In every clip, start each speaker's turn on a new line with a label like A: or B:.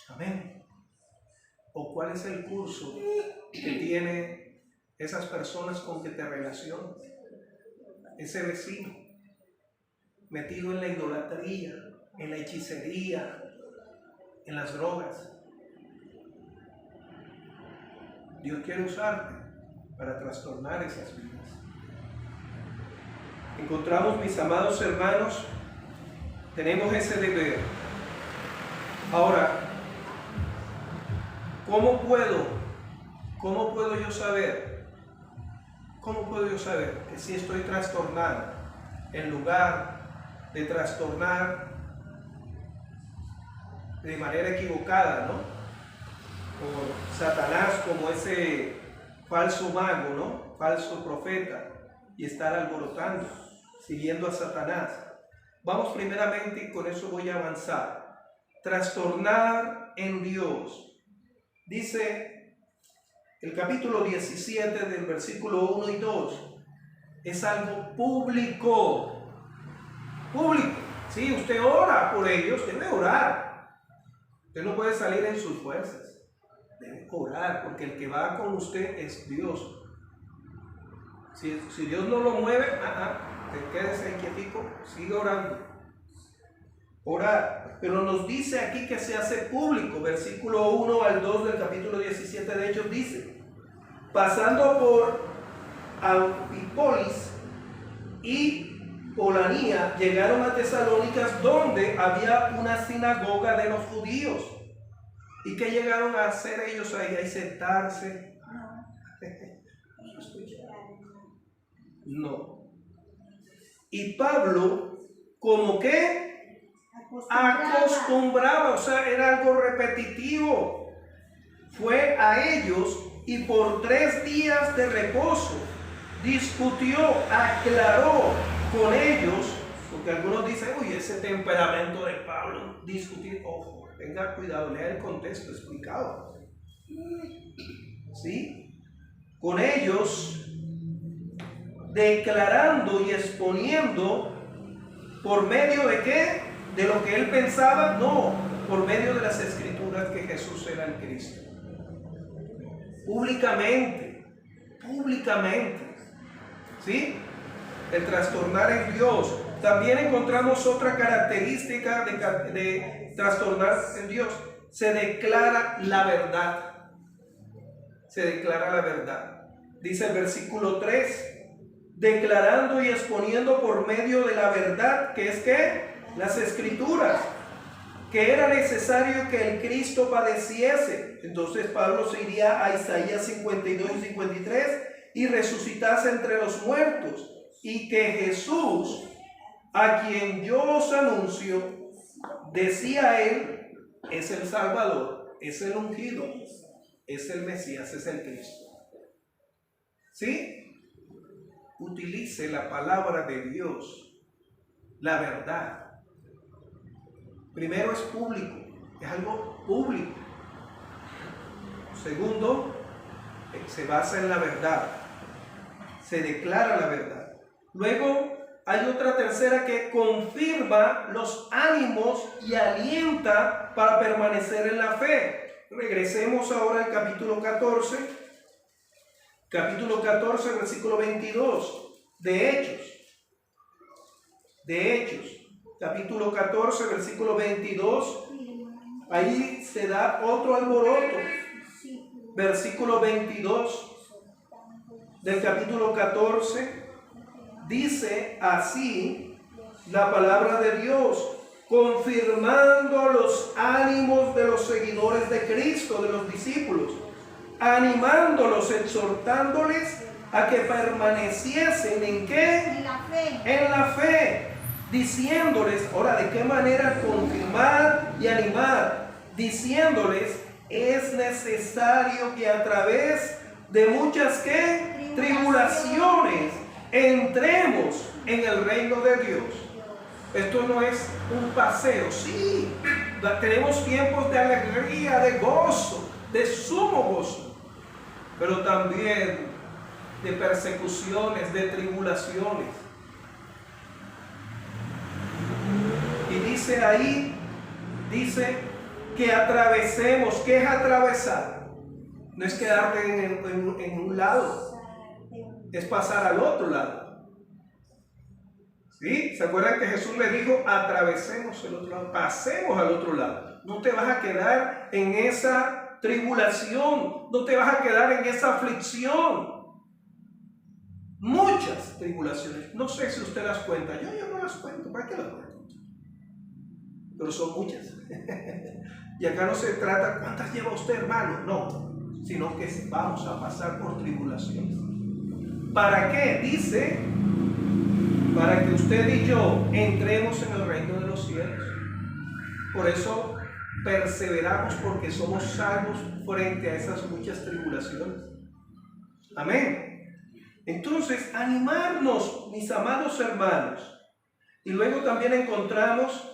A: Amén. ¿O cuál es el curso que tiene esas personas con que te relacionas? Ese vecino metido en la idolatría, en la hechicería, en las drogas. Dios quiere usarte para trastornar esas vidas. Encontramos, mis amados hermanos, tenemos ese deber. Ahora, ¿cómo puedo yo saber? ¿Cómo puedo yo saber que si estoy trastornado en lugar de trastornar de manera equivocada, ¿no? Por Satanás como ese falso mago, ¿no? Falso profeta, y estar alborotando, siguiendo a Satanás. Vamos primeramente, y con eso voy a avanzar. Trastornar en Dios. Dice el capítulo 17 del versículo 1 y 2. Es algo público. Público. Sí, usted ora por ellos, debe orar. Usted no puede salir en sus fuerzas. Debe orar, porque el que va con usted es Dios. Si Dios no lo mueve, te quedes ahí quietico, sigue orando. Orar. Pero nos dice aquí que se hace público. Versículo 1 al 2 del capítulo 17 de Hechos dice: pasando por Anfípolis y Polanía, llegaron a Tesalónicas, donde había una sinagoga de los judíos. ¿Y qué llegaron a hacer ellos ahí? ¿A sentarse? No. Y Pablo, como que acostumbraba, o sea, era algo repetitivo. Fue a ellos y por 3 días de reposo discutió, aclaró con ellos, porque algunos dicen, uy, ese temperamento de Pablo, discutir, ojo, tenga cuidado, lea el contexto explicado. ¿Sí? Con ellos, declarando y exponiendo, ¿por medio de qué? ¿De lo que él pensaba? No, por medio de las escrituras, que Jesús era el Cristo. Públicamente. ¿Sí? El trastornar en Dios. También encontramos otra característica de trastornar en Dios. Se declara la verdad. Se declara la verdad. Dice el versículo 3. Declarando y exponiendo por medio de la verdad, que es que las escrituras, que era necesario que el Cristo padeciese. Entonces Pablo se iría a Isaías 52 y 53, y resucitase entre los muertos, y que Jesús, a quien yo os anuncio, decía él, es el Salvador, es el ungido, es el Mesías, es el Cristo. ¿Sí? Utilice la palabra de Dios, la verdad. Primero es público, es algo público. Segundo, se basa en la verdad, se declara la verdad. Luego hay otra tercera que confirma los ánimos y alienta para permanecer en la fe. Regresemos ahora al capítulo 14. Capítulo 14, versículo 22 de Hechos. Capítulo 14, versículo 22. Ahí se da otro alboroto. Versículo 22 del capítulo 14. Dice así la palabra de Dios: confirmando los ánimos de los seguidores de Cristo, de los discípulos, animándolos, exhortándoles a que permaneciesen ¿en qué?
B: En la fe.
A: En la fe, diciéndoles, ahora, ¿de qué manera confirmar y animar? Diciéndoles, es necesario que a través de muchas ¿qué? Tribulaciones entremos en el reino de Dios. Esto no es un paseo, sí, tenemos tiempos de alegría, de gozo, de sumo gozo, pero también de persecuciones, de tribulaciones. Y dice ahí, que atravesemos. ¿Qué es atravesar? No es quedarte en un lado, es pasar al otro lado. ¿Sí? ¿Se acuerdan que Jesús le dijo, atravesemos el otro lado, pasemos al otro lado? No te vas a quedar en esa tribulación, no te vas a quedar en esa aflicción. Muchas tribulaciones, no sé si usted las cuenta, yo no las cuento, ¿para qué las cuento? Pero son muchas. Y acá no se trata cuántas lleva usted, hermano, no, sino que vamos a pasar por tribulaciones. ¿Para qué? Dice, para que usted y yo entremos en el reino de los cielos. Por eso perseveramos, porque somos salvos frente a esas muchas tribulaciones. Amén. Entonces, animarnos, mis amados hermanos. Y luego también encontramos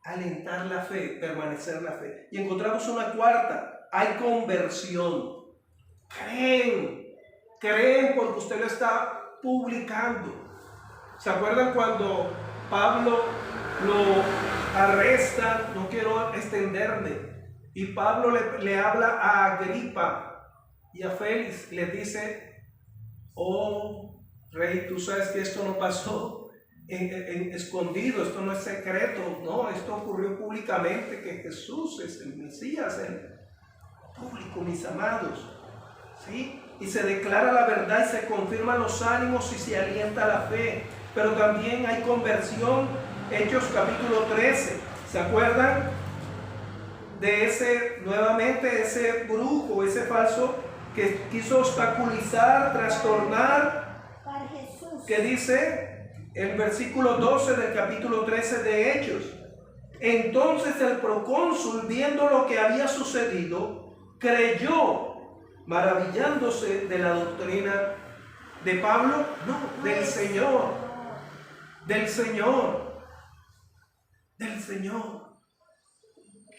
A: alentar la fe, permanecer la fe. Y encontramos una cuarta, hay conversión. Creen porque usted lo está publicando. ¿Se acuerdan cuando Pablo lo arresta? No quiero extenderme. Y Pablo le habla a Agripa y a Félix, les dice, oh rey, tú sabes que esto no pasó en escondido, esto no es secreto, no, esto ocurrió públicamente, que Jesús es el Mesías, el público, mis amados, ¿sí? Y se declara la verdad y se confirman los ánimos y se alienta la fe, pero también hay conversión. Hechos capítulo 13, ¿se acuerdan? De ese brujo, ese falso que quiso obstaculizar, trastornar, que dice el versículo 12 del capítulo 13 de Hechos. Entonces el procónsul, viendo lo que había sucedido, creyó, maravillándose de la doctrina de Pablo, no, del Señor,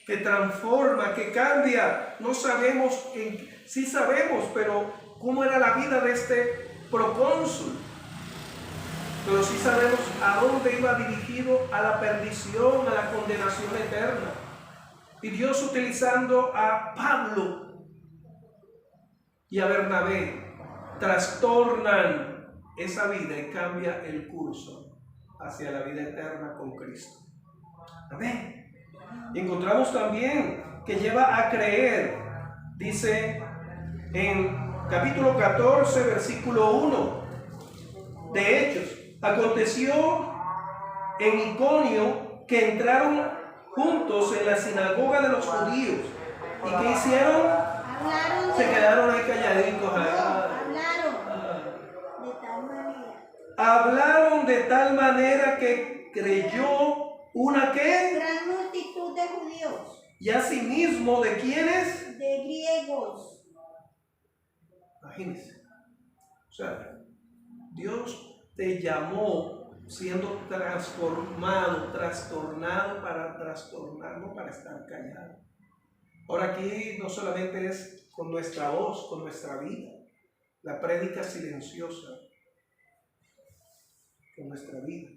A: que transforma, que cambia. No sabemos, sí sabemos, pero cómo era la vida de este procónsul. Pero sí sabemos a dónde iba dirigido, a la perdición, a la condenación eterna. Y Dios, utilizando a Pablo y a Bernabé, trastornan esa vida y cambia el curso hacia la vida eterna con Cristo. Amén. Y encontramos también que lleva a creer, dice en capítulo 14, versículo 1 de Hechos. Aconteció en Iconio que entraron juntos en la sinagoga de los judíos. ¿Y qué hicieron? Se quedaron ahí calladitos. Hablaron de tal manera que creyó una ¿qué?
B: Gran multitud de judíos.
A: Y asimismo, ¿de quiénes?
B: De griegos.
A: Imagínense. O sea, Dios te llamó siendo transformado, trastornado para trastornar, no para estar callado. Ahora aquí no solamente es con nuestra voz, con nuestra vida, la prédica silenciosa, con nuestra vida.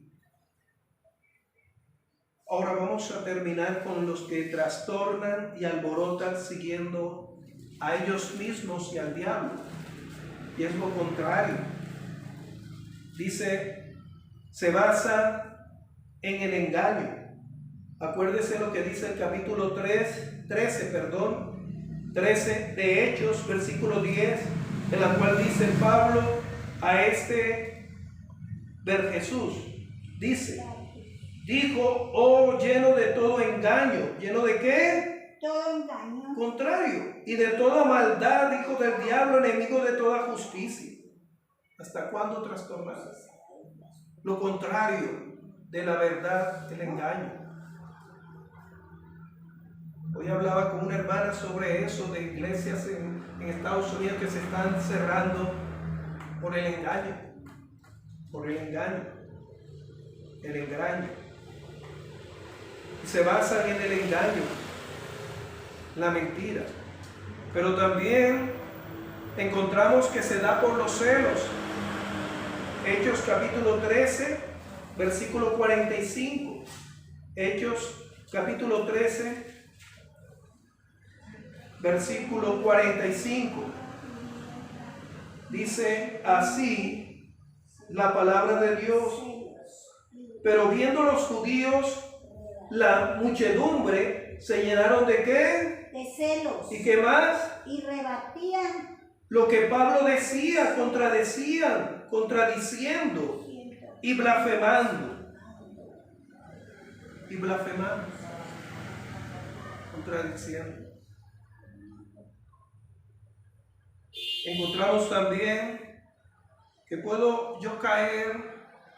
A: Ahora vamos a terminar con los que trastornan y alborotan siguiendo a ellos mismos y al diablo. Y es lo contrario. Dice, se basa en el engaño. Acuérdese lo que dice el capítulo 13 de Hechos, versículo 10, en la cual dice Pablo a Jesús, dice, dijo, oh, lleno de todo engaño. ¿Lleno de qué?
B: Todo engaño.
A: Contrario. Y de toda maldad, hijo del diablo, enemigo de toda justicia. ¿Hasta cuándo trastornarás? Lo contrario de la verdad, el engaño. Hoy hablaba con una hermana sobre eso, de iglesias en Estados Unidos que se están cerrando por el engaño. Por el engaño. El engaño. Y se basan en el engaño, la mentira. Pero también encontramos que se da por los celos. Hechos capítulo 13, versículo 45. Hechos capítulo 13, versículo 45. Dice así la palabra de Dios. Pero viendo los judíos la muchedumbre, se llenaron ¿de qué?
B: De celos.
A: ¿Y qué más?
B: Y rebatían
A: Lo que Pablo decía, contradecían, contradiciendo y blasfemando. Y blasfemando. Contradiciendo. Encontramos también que puedo yo caer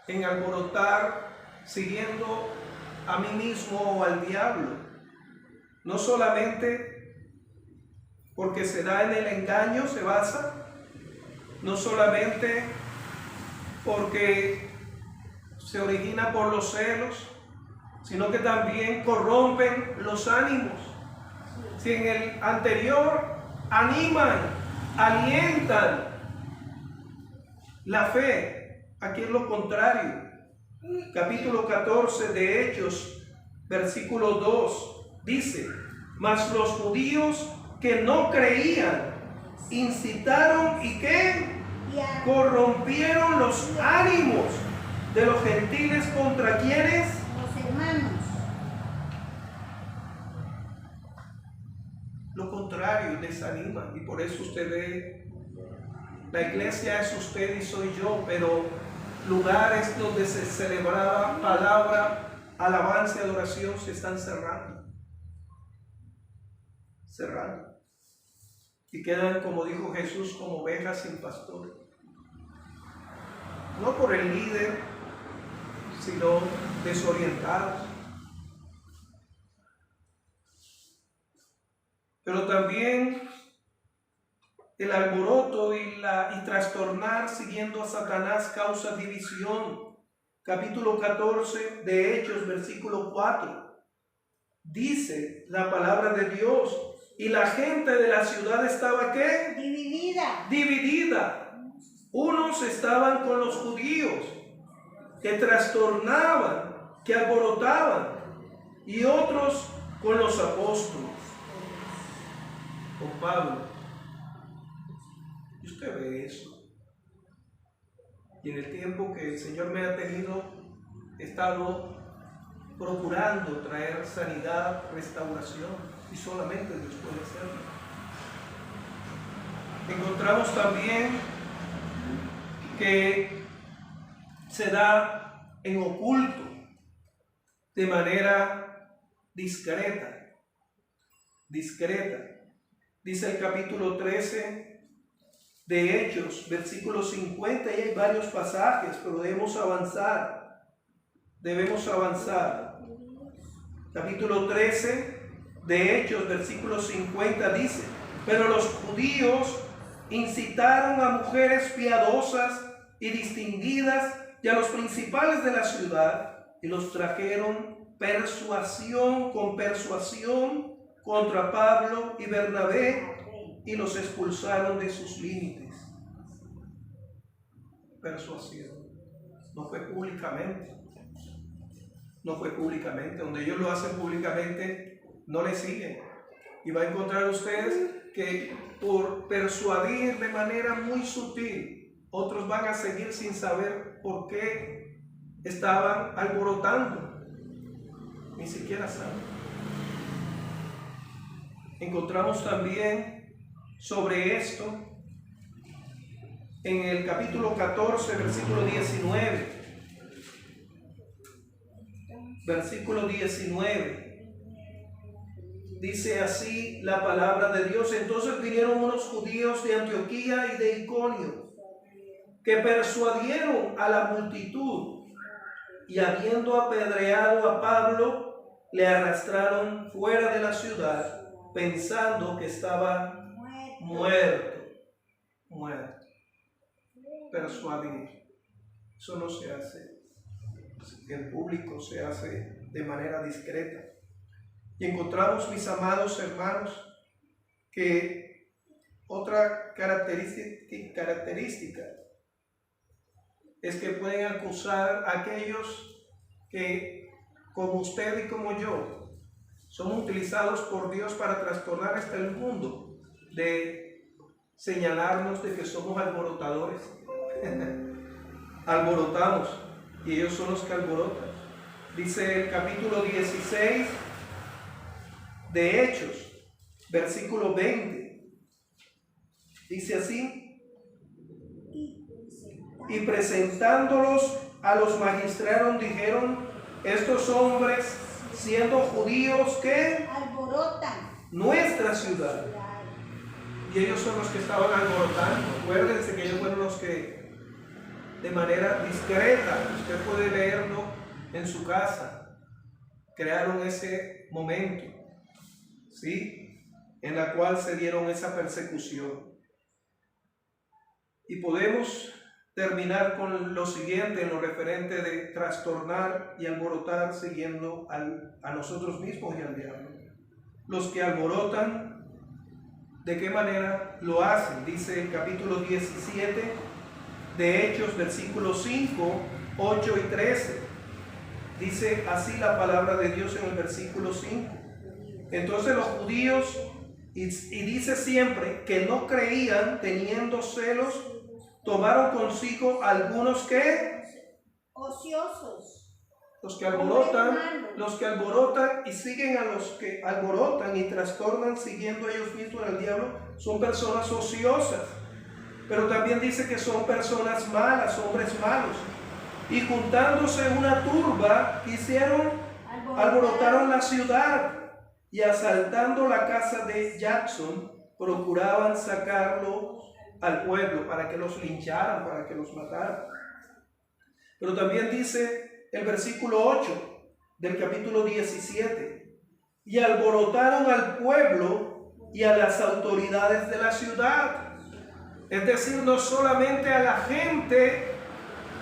A: en alborotar siguiendo a mí mismo o al diablo, no solamente porque se da en el engaño, se basa, no solamente porque se origina por los celos, sino que también corrompen los ánimos. Si en el anterior animan, alientan la fe, aquí es lo contrario. Capítulo 14 de Hechos, versículo 2, dice: mas los judíos que no creían incitaron y ¿qué? Corrompieron los ánimos de los gentiles contra quienes,
B: los hermanos.
A: lo contrario, desaniman. Y por eso usted ve, la iglesia es usted y soy yo, pero lugares donde se celebraba palabra, alabanza y adoración se están cerrando. Y quedan, como dijo Jesús, como ovejas sin pastor. No por el líder, sino desorientados. Pero también el alboroto y trastornar siguiendo a Satanás causa división. Capítulo 14 de Hechos, versículo 4. Dice la palabra de Dios: y la gente de la ciudad estaba ¿qué? Dividida. Unos estaban con los judíos, que trastornaban, que alborotaban, y otros con los apóstoles, con Pablo. Y usted ve eso. Y en el tiempo que el Señor me ha tenido, he estado procurando traer sanidad, restauración, y solamente Dios puede hacerlo. Encontramos también que se da en oculto, de manera discreta. Dice el capítulo 13 de Hechos, versículo 50, y hay varios pasajes, pero debemos avanzar. Capítulo 13 de Hechos, versículo 50 dice: pero los judíos incitaron a mujeres piadosas y distinguidas y a los principales de la ciudad, y los trajeron con persuasión contra Pablo y Bernabé, y los expulsaron de sus límites. Persuasión. No fue públicamente. Donde ellos lo hacen públicamente, no le siguen. Y va a encontrar ustedes que por persuadir de manera muy sutil, otros van a seguir sin saber por qué estaban alborotando. Ni siquiera saben. Encontramos también sobre esto en el capítulo 14, versículo 19. Versículo 19. Dice así la palabra de Dios: entonces vinieron unos judíos de Antioquía y de Iconio, que persuadieron a la multitud, y habiendo apedreado a Pablo, le arrastraron fuera de la ciudad, pensando que estaba muerto. Persuadir. Eso no se hace en público, se hace de manera discreta. Y encontramos, mis amados hermanos, que otra característica es que pueden acusar a aquellos que, como usted y como yo, Somos utilizados por Dios para trastornar hasta el mundo, de señalarnos de que somos alborotadores. Alborotamos y ellos son los que alborotan. Dice el capítulo 16 de Hechos, versículo 20. Dice así: y presentándolos a los magistrados dijeron, estos hombres, siendo judíos, que
B: alborotan
A: nuestra ciudad. Y ellos son los que estaban alborotando. Acuérdense que ellos fueron los que, de manera discreta, usted puede leerlo en su casa, crearon ese momento, ¿sí?, en la cual se dieron esa persecución. Y podemos terminar con lo siguiente en lo referente de trastornar y alborotar siguiendo a nosotros mismos y al diablo. Los que alborotan, ¿de qué manera lo hacen? Dice el capítulo 17 de Hechos, versículos 5, 8 y 13. Dice así la palabra de Dios en el versículo 5. Entonces los judíos, y dice siempre que no creían, teniendo celos, tomaron consigo algunos que
B: ociosos,
A: los que alborotan y siguen a los que alborotan y trastornan siguiendo a ellos mismos al diablo, son personas ociosas. Pero también dice que son personas malas, hombres malos. Y juntándose una turba, alborotaron la ciudad y asaltando la casa de Jackson, procuraban sacarlo al pueblo para que los lincharan, para que los mataran. Pero también dice el versículo 8 del capítulo 17, y alborotaron al pueblo y a las autoridades de la ciudad. Es decir, no solamente a la gente,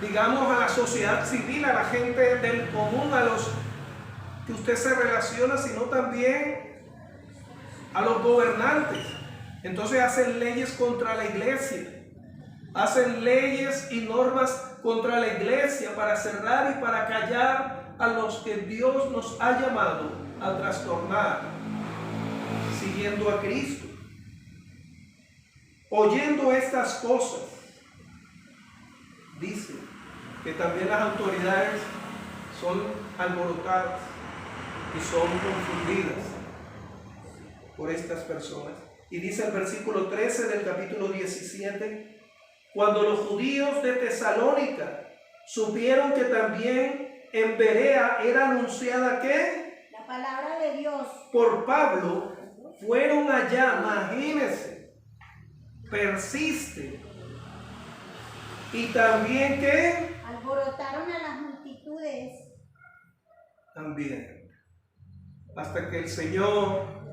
A: digamos a la sociedad civil, a la gente del común, a los que usted se relaciona, sino también a los gobernantes. Entonces hacen leyes contra la iglesia, hacen leyes y normas contra la iglesia para cerrar y para callar a los que Dios nos ha llamado a trastornar, siguiendo a Cristo. Oyendo estas cosas, dice que también las autoridades son alborotadas y son confundidas por estas personas. Y dice el versículo 13 del capítulo 17, cuando los judíos de Tesalónica supieron que también en Berea era anunciada ¿qué?
B: La palabra de Dios
A: por Pablo, fueron allá, imagínense, persiste. Y también ¿qué?
B: alborotaron a las multitudes.
A: También. Hasta que el Señor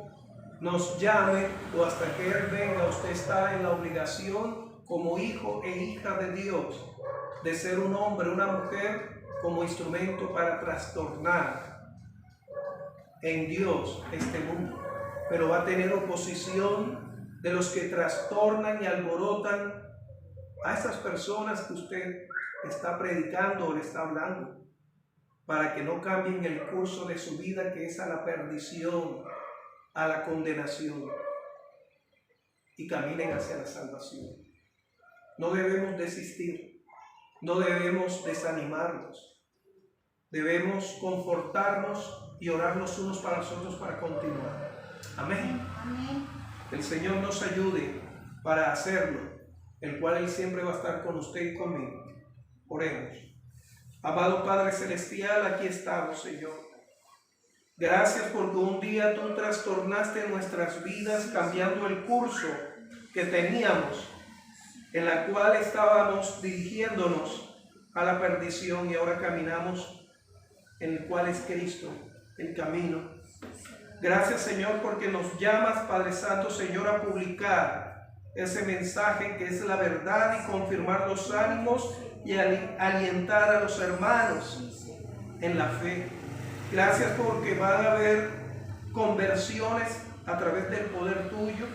A: nos llame o hasta que Él venga, usted está en la obligación como hijo e hija de Dios de ser un hombre, una mujer como instrumento para trastornar en Dios este mundo. Pero va a tener oposición de los que trastornan y alborotan a esas personas que usted está predicando o le está hablando, para que no cambien el curso de su vida, que es a la perdición, a la condenación, y caminen hacia la salvación. No debemos desistir, no debemos desanimarnos, debemos confortarnos y orar los unos para los otros para continuar. Amén.
B: Amén.
A: El Señor nos ayude para hacerlo, el cual Él siempre va a estar con usted y conmigo. Oremos. Amado Padre Celestial, aquí estamos, Señor. Gracias porque un día tú trastornaste nuestras vidas cambiando el curso que teníamos, en la cual estábamos dirigiéndonos a la perdición, y ahora caminamos en el cual es Cristo, el camino. Gracias, Señor, porque nos llamas, Padre Santo, Señor, a publicar ese mensaje que es la verdad y confirmar los ánimos y alientar a los hermanos en la fe. Gracias porque van a haber conversiones a través del poder tuyo,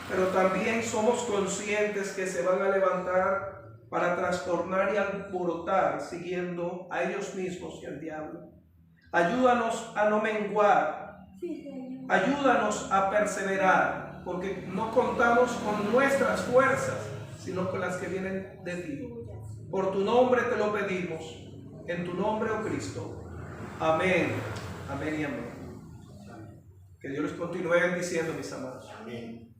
A: pero también somos conscientes que se van a levantar para trastornar y alborotar siguiendo a ellos mismos y al diablo. Ayúdanos a no menguar Ayúdanos a perseverar, porque no contamos con nuestras fuerzas, sino con las que vienen de ti. Por tu nombre te lo pedimos, en tu nombre, oh Cristo. Amén, amén y amén. Que Dios les continúe bendiciendo, mis amados.
C: Amén.